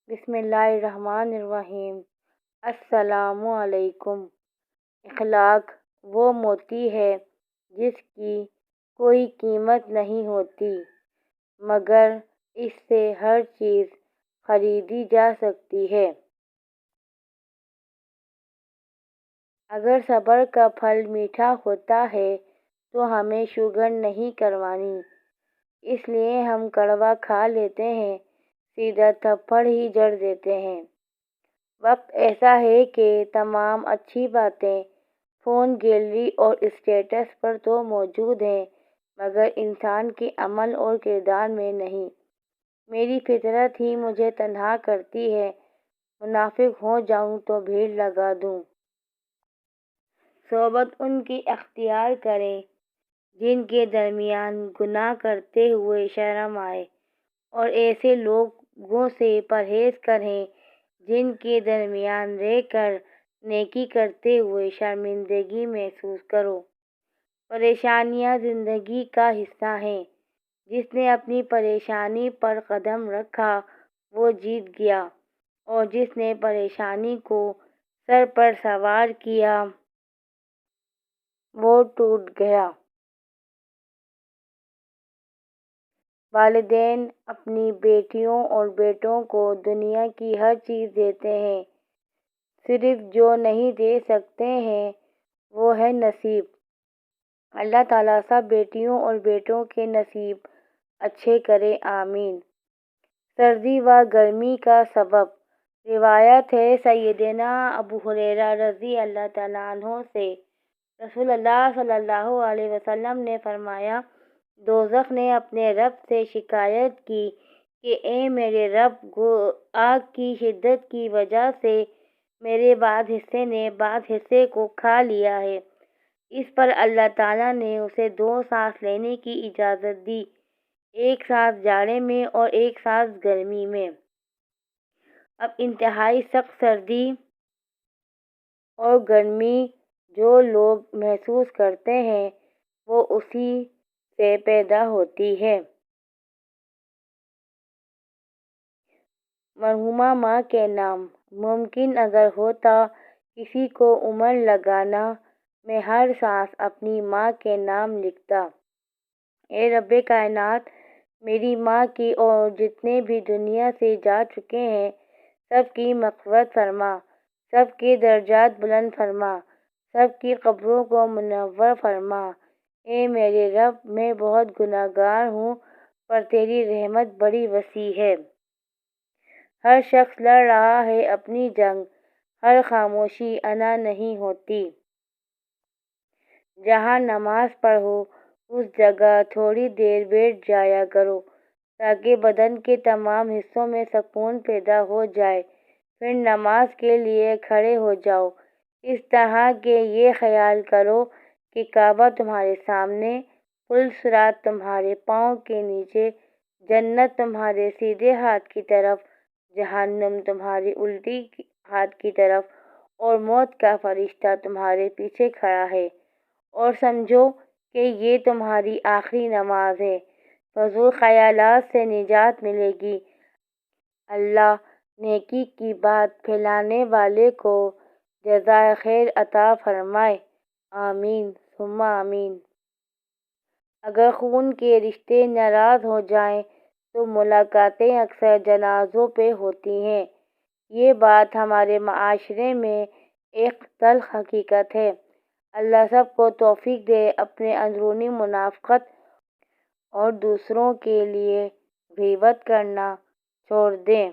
بسم اللہ الرحمن الرحیم۔ السلام علیکم۔ اخلاق وہ موتی ہے جس کی کوئی قیمت نہیں ہوتی، مگر اس سے ہر چیز خریدی جا سکتی ہے۔ اگر صبر کا پھل میٹھا ہوتا ہے تو ہمیں شوگر نہیں کروانی، اس لیے ہم کڑوا کھا لیتے ہیں، سیدھا تھپڑ ہی جڑ دیتے ہیں۔ وقت ایسا ہے کہ تمام اچھی باتیں فون، گیلری اور اسٹیٹس پر تو موجود ہیں، مگر انسان کے عمل اور کردار میں نہیں۔ میری فطرت ہی مجھے تنہا کرتی ہے، منافق ہو جاؤں تو بھیڑ لگا دوں۔ صحبت ان کی اختیار کریں جن کے درمیان گناہ کرتے ہوئے شرم آئے، اور ایسے لوگوں سے پرہیز کریں جن کے درمیان رہ کر نیکی کرتے ہوئے شرمندگی محسوس کرو۔ پریشانیاں زندگی کا حصہ ہیں، جس نے اپنی پریشانی پر قدم رکھا وہ جیت گیا، اور جس نے پریشانی کو سر پر سوار کیا وہ ٹوٹ گیا۔ والدین اپنی بیٹیوں اور بیٹوں کو دنیا کی ہر چیز دیتے ہیں، صرف جو نہیں دے سکتے ہیں وہ ہے نصیب۔ اللہ تعالیٰ سب بیٹیوں اور بیٹوں کے نصیب اچھے کرے، آمین۔ سردی و گرمی کا سبب۔ روایت ہے سیدنا ابو ہریرہ رضی اللہ تعالیٰ عنہ سے، رسول اللہ صلی اللہ علیہ وسلم نے فرمایا، دوزخ نے اپنے رب سے شکایت کی کہ اے میرے رب، آگ کی شدت کی وجہ سے میرے بعض حصے نے بعض حصے کو کھا لیا ہے۔ اس پر اللہ تعالیٰ نے اسے 2 سانس لینے کی اجازت دی، ایک سانس جاڑے میں اور ایک سانس گرمی میں۔ اب انتہائی سخت سردی اور گرمی جو لوگ محسوس کرتے ہیں وہ اسی سے پیدا ہوتی ہے۔ مرحومہ ماں کے نام۔ ممکن اگر ہوتا کسی کو عمر لگانا، میں ہر سانس اپنی ماں کے نام لکھتا۔ اے رب کائنات، میری ماں کی اور جتنے بھی دنیا سے جا چکے ہیں سب کی مغفرت فرما، سب کے درجات بلند فرما، سب کی قبروں کو منور فرما۔ اے میرے رب، میں بہت گناہ گار ہوں، پر تیری رحمت بڑی وسیع ہے۔ ہر شخص لڑ رہا ہے اپنی جنگ، ہر خاموشی انا نہیں ہوتی۔ جہاں نماز پڑھو اس جگہ تھوڑی دیر بیٹھ جایا کرو تاکہ بدن کے تمام حصوں میں سکون پیدا ہو جائے، پھر نماز کے لیے کھڑے ہو جاؤ، اس طرح کہ یہ خیال کرو کہ کعبہ تمہارے سامنے، پل صراط تمہارے پاؤں کے نیچے، جنت تمہارے سیدھے ہاتھ کی طرف، جہنم تمہاری الٹی ہاتھ کی طرف، اور موت کا فرشتہ تمہارے پیچھے کھڑا ہے، اور سمجھو کہ یہ تمہاری آخری نماز ہے۔ فضول خیالات سے نجات ملے گی۔ اللہ نیکی کی بات پھیلانے والے کو جزائے خیر عطا فرمائے، آمین ثم آمین۔ اگر خون کے رشتے ناراض ہو جائیں تو ملاقاتیں اکثر جنازوں پہ ہوتی ہیں۔ یہ بات ہمارے معاشرے میں ایک تلخ حقیقت ہے۔ اللہ سب کو توفیق دے اپنے اندرونی منافقت اور دوسروں کے لیے غیبت کرنا چھوڑ دیں۔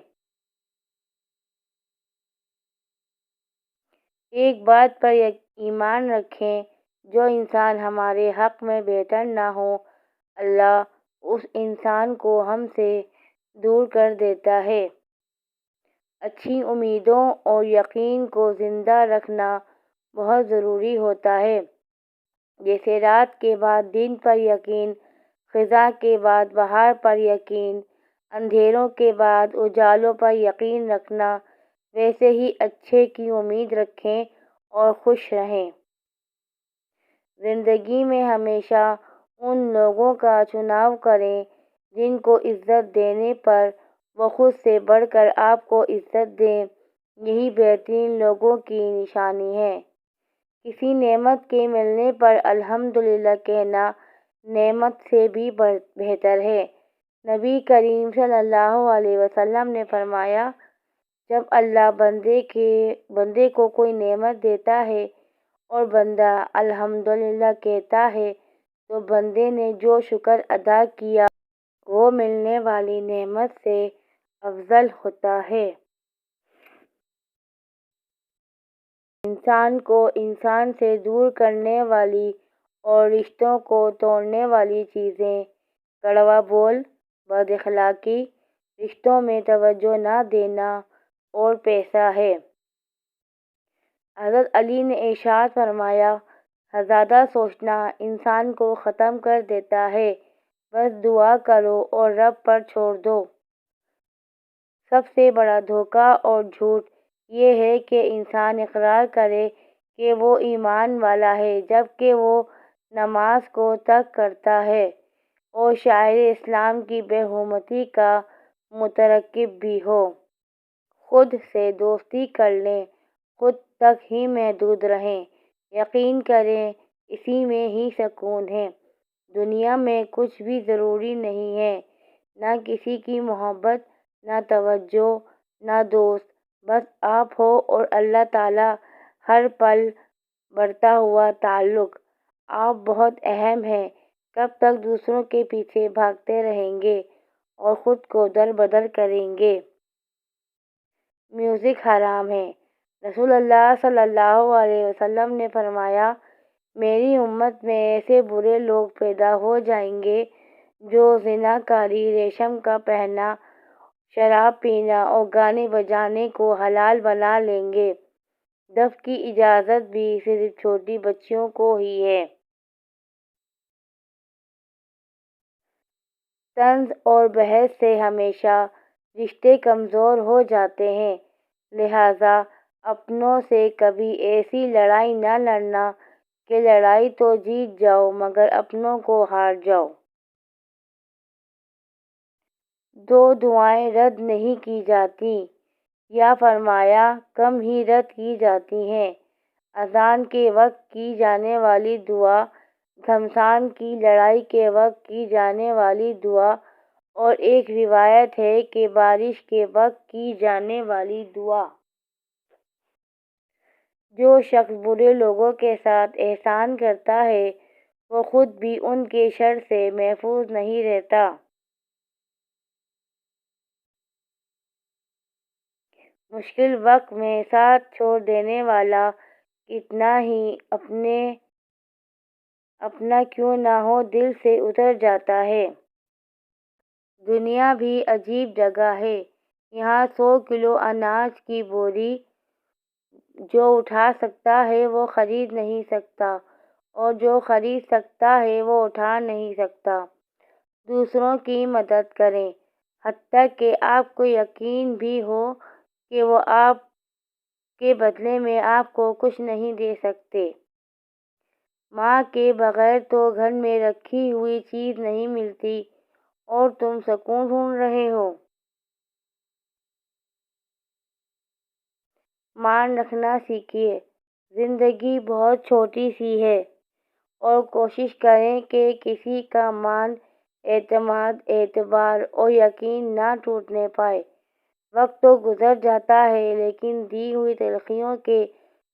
ایک بات پر ایمان رکھیں، جو انسان ہمارے حق میں بہتر نہ ہو، اللہ اس انسان کو ہم سے دور کر دیتا ہے۔ اچھی امیدوں اور یقین کو زندہ رکھنا بہت ضروری ہوتا ہے۔ جیسے رات کے بعد دن پر یقین، خزاں کے بعد بہار پر یقین، اندھیروں کے بعد اجالوں پر یقین رکھنا، ویسے ہی اچھے کی امید رکھیں اور خوش رہیں۔ زندگی میں ہمیشہ ان لوگوں کا چناؤ کریں جن کو عزت دینے پر وہ خود سے بڑھ کر آپ کو عزت دیں، یہی بہترین لوگوں کی نشانی ہے۔ کسی نعمت کے ملنے پر الحمدللہ کہنا نعمت سے بھی بہتر ہے۔ نبی کریم صلی اللہ علیہ وسلم نے فرمایا، جب اللہ بندے کو کوئی نعمت دیتا ہے اور بندہ الحمدللہ کہتا ہے تو بندے نے جو شکر ادا کیا وہ ملنے والی نعمت سے افضل ہوتا ہے۔ انسان کو انسان سے دور کرنے والی اور رشتوں کو توڑنے والی چیزیں کڑوا بول، بد اخلاقی، رشتوں میں توجہ نہ دینا اور پیسہ ہے۔ حضرت علی نے ارشاد فرمایا، زیادہ سوچنا انسان کو ختم کر دیتا ہے، بس دعا کرو اور رب پر چھوڑ دو۔ سب سے بڑا دھوکہ اور جھوٹ یہ ہے کہ انسان اقرار کرے کہ وہ ایمان والا ہے جبکہ وہ نماز کو ترک کرتا ہے اور شعائر اسلام کی بے حرمتی کا مرتکب بھی ہو۔ خود سے دوستی کر لیں، خود تک ہی محدود رہیں، یقین کریں اسی میں ہی سکون ہے۔ دنیا میں کچھ بھی ضروری نہیں ہے، نہ کسی کی محبت، نہ توجہ، نہ دوست، بس آپ ہو اور اللہ تعالیٰ۔ ہر پل بڑھتا ہوا تعلق۔ آپ بہت اہم ہیں، کب تک دوسروں کے پیچھے بھاگتے رہیں گے اور خود کو در بدر کریں گے۔ میوزک حرام ہے۔ رسول اللہ صلی اللہ علیہ وسلم نے فرمایا، میری امت میں ایسے برے لوگ پیدا ہو جائیں گے جو زنا کاری، ریشم کا پہننا، شراب پینا اور گانے بجانے کو حلال بنا لیں گے۔ دف کی اجازت بھی صرف چھوٹی بچیوں کو ہی ہے۔ طنز اور بحث سے ہمیشہ رشتے کمزور ہو جاتے ہیں، لہٰذا اپنوں سے کبھی ایسی لڑائی نہ لڑنا کہ لڑائی تو جیت جاؤ مگر اپنوں کو ہار جاؤ۔ دو دعائیں رد نہیں کی جاتیں، یا فرمایا کم ہی رد کی جاتی ہیں۔ اذان کے وقت کی جانے والی دعا، گھمسان کی لڑائی کے وقت کی جانے والی دعا، اور ایک روایت ہے کہ بارش کے وقت کی جانے والی دعا۔ جو شخص برے لوگوں کے ساتھ احسان کرتا ہے وہ خود بھی ان کے شر سے محفوظ نہیں رہتا۔ مشکل وقت میں ساتھ چھوڑ دینے والا کتنا ہی اپنا کیوں نہ ہو دل سے اتر جاتا ہے۔ دنیا بھی عجیب جگہ ہے، یہاں 100 کلو اناج کی بوری جو اٹھا سکتا ہے وہ خرید نہیں سکتا اور جو خرید سکتا ہے وہ اٹھا نہیں سکتا۔ دوسروں کی مدد کریں، حتیٰ کہ آپ کو یقین بھی ہو کہ وہ آپ کے بدلے میں آپ کو کچھ نہیں دے سکتے۔ ماں کے بغیر تو گھر میں رکھی ہوئی چیز نہیں ملتی اور تم سکون ڈھونڈ رہے ہو۔ مان رکھنا سیکھیے، زندگی بہت چھوٹی سی ہے اور کوشش کریں کہ کسی کا مان، اعتماد، اعتبار اور یقین نہ ٹوٹنے پائے۔ وقت تو گزر جاتا ہے لیکن دی ہوئی تلخیوں کے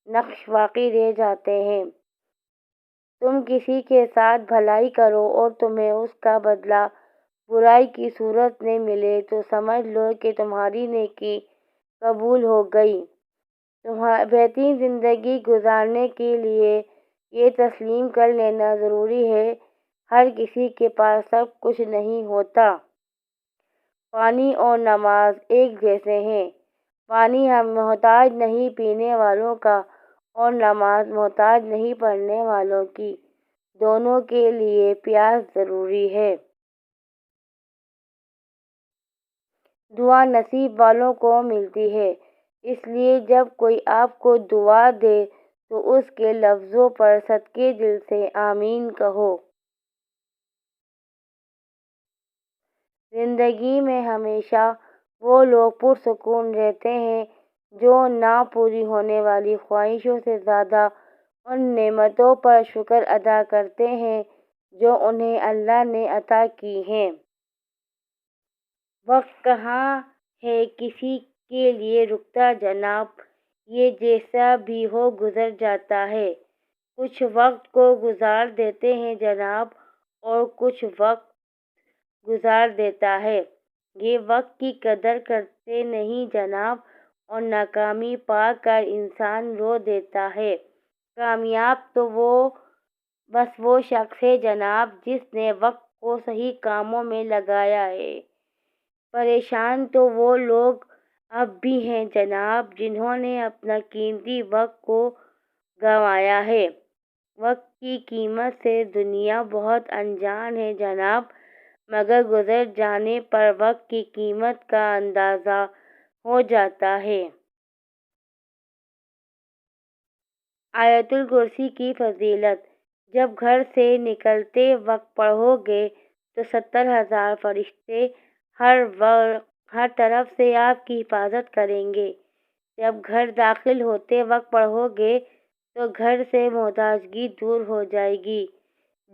نقش باقی رہ جاتے ہیں۔ تم کسی کے ساتھ بھلائی کرو اور تمہیں اس کا بدلہ برائی کی صورت میں ملے تو سمجھ لو کہ تمہاری نیکی قبول ہو گئی۔ بہترین زندگی گزارنے کے لیے یہ تسلیم کر لینا ضروری ہے، ہر کسی کے پاس سب کچھ نہیں ہوتا۔ پانی اور نماز ایک جیسے ہیں، پانی ہم محتاج نہیں پینے والوں کا اور نماز محتاج نہیں پڑھنے والوں کی، دونوں کے لیے پیاس ضروری ہے۔ دعا نصیب والوں کو ملتی ہے، اس لیے جب کوئی آپ کو دعا دے تو اس کے لفظوں پر صدقے دل سے آمین کہو۔ زندگی میں ہمیشہ وہ لوگ پرسکون رہتے ہیں جو نہ پوری ہونے والی خواہشوں سے زیادہ ان نعمتوں پر شکر ادا کرتے ہیں جو انہیں اللہ نے عطا کی ہیں۔ وقت کہاں ہے کسی کے لیے رکتا جناب، یہ جیسا بھی ہو گزر جاتا ہے۔ کچھ وقت کو گزار دیتے ہیں جناب اور کچھ وقت گزار دیتا ہے۔ یہ وقت کی قدر کرتے نہیں جناب اور ناکامی پا کر انسان رو دیتا ہے۔ کامیاب تو بس وہ شخص ہے جناب جس نے وقت کو صحیح کاموں میں لگایا ہے۔ پریشان تو وہ لوگ اب بھی ہیں جناب جنہوں نے اپنا قیمتی وقت کو گنوایا ہے۔ وقت کی قیمت سے دنیا بہت انجان ہے جناب، مگر گزر جانے پر وقت کی قیمت کا اندازہ ہو جاتا ہے۔ آیت الکرسی کی فضیلت: جب گھر سے نکلتے وقت پڑھو گے تو 70,000 فرشتے ہر طرف سے آپ کی حفاظت کریں گے۔ جب گھر داخل ہوتے وقت پڑھو گے تو گھر سے محتاجگی دور ہو جائے گی۔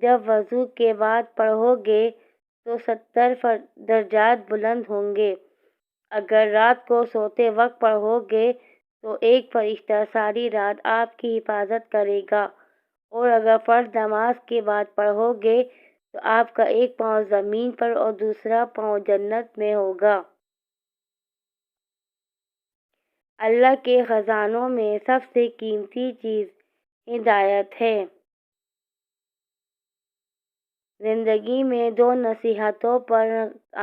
جب وضو کے بعد پڑھو گے تو 70 درجات بلند ہوں گے۔ اگر رات کو سوتے وقت پڑھو گے تو ایک فرشتہ ساری رات آپ کی حفاظت کرے گا، اور اگر فرض نماز کے بعد پڑھو گے تو آپ کا ایک پاؤں زمین پر اور دوسرا پاؤں جنت میں ہوگا۔ اللہ کے خزانوں میں سب سے قیمتی چیز ہدایت ہے۔ زندگی میں 2 نصیحتوں پر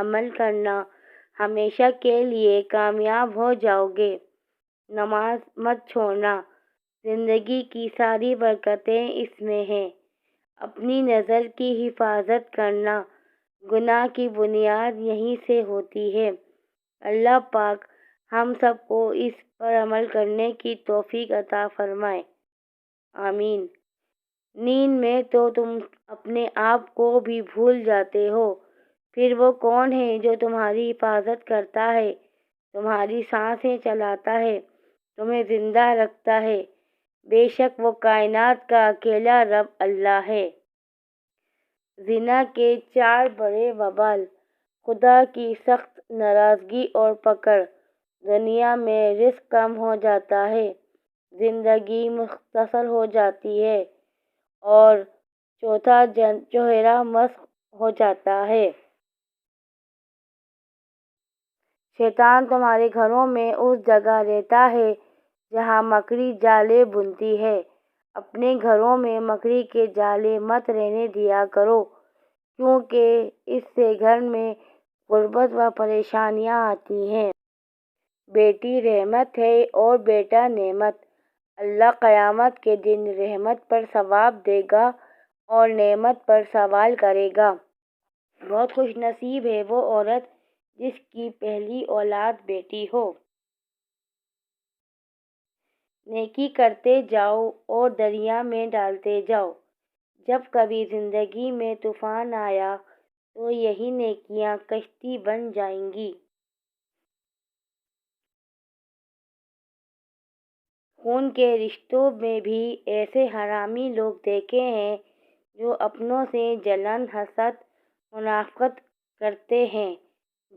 عمل کرنا، ہمیشہ کے لیے کامیاب ہو جاؤ گے۔ نماز مت چھوڑنا، زندگی کی ساری برکتیں اس میں ہیں۔ اپنی نظر کی حفاظت کرنا، گناہ کی بنیاد یہیں سے ہوتی ہے۔ اللہ پاک ہم سب کو اس پر عمل کرنے کی توفیق عطا فرمائے، آمین۔ نیند میں تو تم اپنے آپ کو بھی بھول جاتے ہو، پھر وہ کون ہے جو تمہاری حفاظت کرتا ہے، تمہاری سانسیں چلاتا ہے، تمہیں زندہ رکھتا ہے؟ بے شک وہ کائنات کا اکیلا رب اللہ ہے۔ زنا کے 4 بڑے وبال: خدا کی سخت ناراضگی اور پکڑ، دنیا میں رزق کم ہو جاتا ہے، زندگی مختصر ہو جاتی ہے، اور چوتھا چہرہ مسخ ہو جاتا ہے۔ شیطان تمہارے گھروں میں اس جگہ رہتا ہے جہاں مکڑی جالے بنتی ہے۔ اپنے گھروں میں مکڑی کے جالے مت رہنے دیا کرو، کیونکہ اس سے گھر میں غربت و پریشانیاں آتی ہیں۔ بیٹی رحمت ہے اور بیٹا نعمت۔ اللہ قیامت کے دن رحمت پر ثواب دے گا اور نعمت پر سوال کرے گا۔ بہت خوش نصیب ہے وہ عورت جس کی پہلی اولاد بیٹی ہو۔ نیکی کرتے جاؤ اور دریا میں ڈالتے جاؤ۔ جب کبھی زندگی میں طوفان آیا تو یہی نیکیاں کشتی بن جائیں گی۔ خون کے رشتوں میں بھی ایسے حرامی لوگ دیکھے ہیں جو اپنوں سے جلن، حسد، منافقت کرتے ہیں،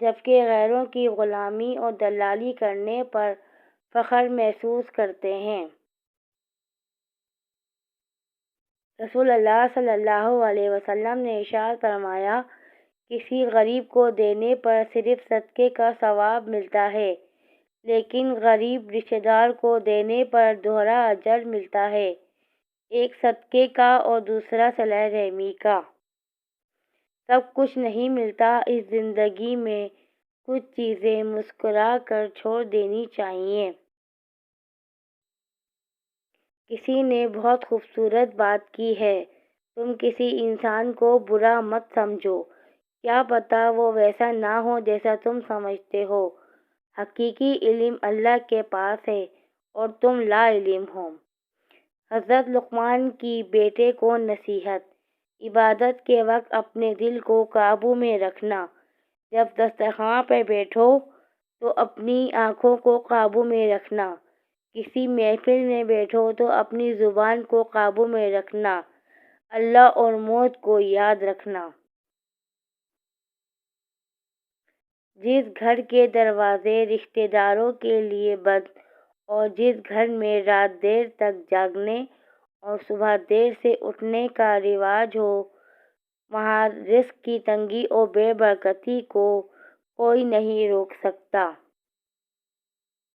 جبکہ غیروں کی غلامی اور دلالی کرنے پر فخر محسوس کرتے ہیں۔ رسول اللہ صلی اللہ علیہ وسلم نے ارشاد فرمایا، کسی غریب کو دینے پر صرف صدقے کا ثواب ملتا ہے، لیکن غریب رشتہ دار کو دینے پر دوہرا اجر ملتا ہے، ایک صدقے کا اور دوسرا صلہ رحمی کا۔ سب کچھ نہیں ملتا اس زندگی میں، کچھ چیزیں مسکرا کر چھوڑ دینی چاہیے۔ کسی نے بہت خوبصورت بات کی ہے، تم کسی انسان کو برا مت سمجھو، کیا پتہ وہ ویسا نہ ہو جیسا تم سمجھتے ہو۔ حقیقی علم اللہ کے پاس ہے اور تم لا علم ہو۔ حضرت لقمان کی بیٹے کو نصیحت: عبادت کے وقت اپنے دل کو قابو میں رکھنا، جب دسترخوان پر بیٹھو تو اپنی آنکھوں کو قابو میں رکھنا، کسی محفل میں بیٹھو تو اپنی زبان کو قابو میں رکھنا، اللہ اور موت کو یاد رکھنا۔ جس گھر کے دروازے رشتہ داروں کے لیے بند اور جس گھر میں رات دیر تک جاگنے اور صبح دیر سے اٹھنے کا رواج ہو، وہاں رزق کی تنگی اور بے برکتی کو کوئی نہیں روک سکتا۔